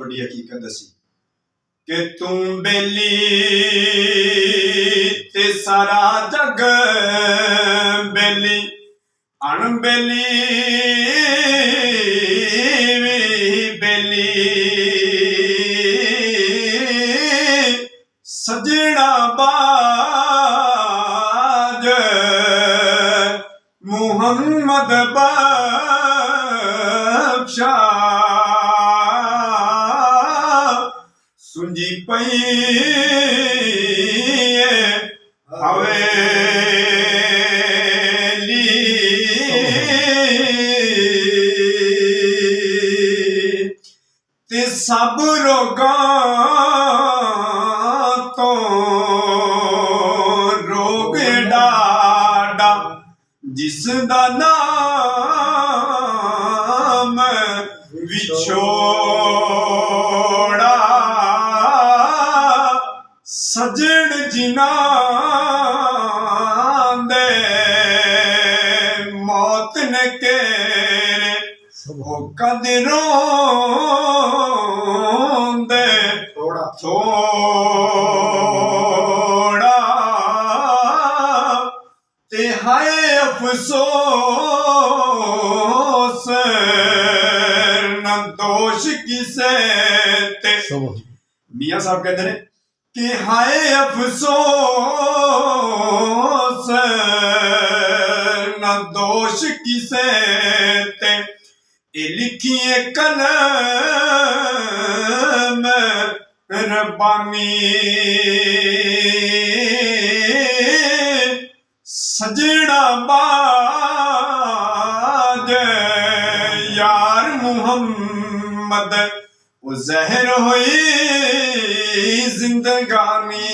वड्डी हकीकत दसी कि तू बेली ते सारा जग बेली अणबेली बेली सजना बाज मुहम्मद बख्शा सुंजी पई हवेली ते सब रोगां तो रोग डाडा जिसदा नाम विछोड़ा सजन जिना दे मौत ने केरे वो कदरों दे थोड़ा ते हाय अफसोस न दोष किसे ते मियाँ साहब कहते हैं कि हाय अफसोस न दोष किसे ते ए लिखिए कलम रब्बानी सजड़ा बाज यार मुहम्मद वो जहर हुई जिंदगानी।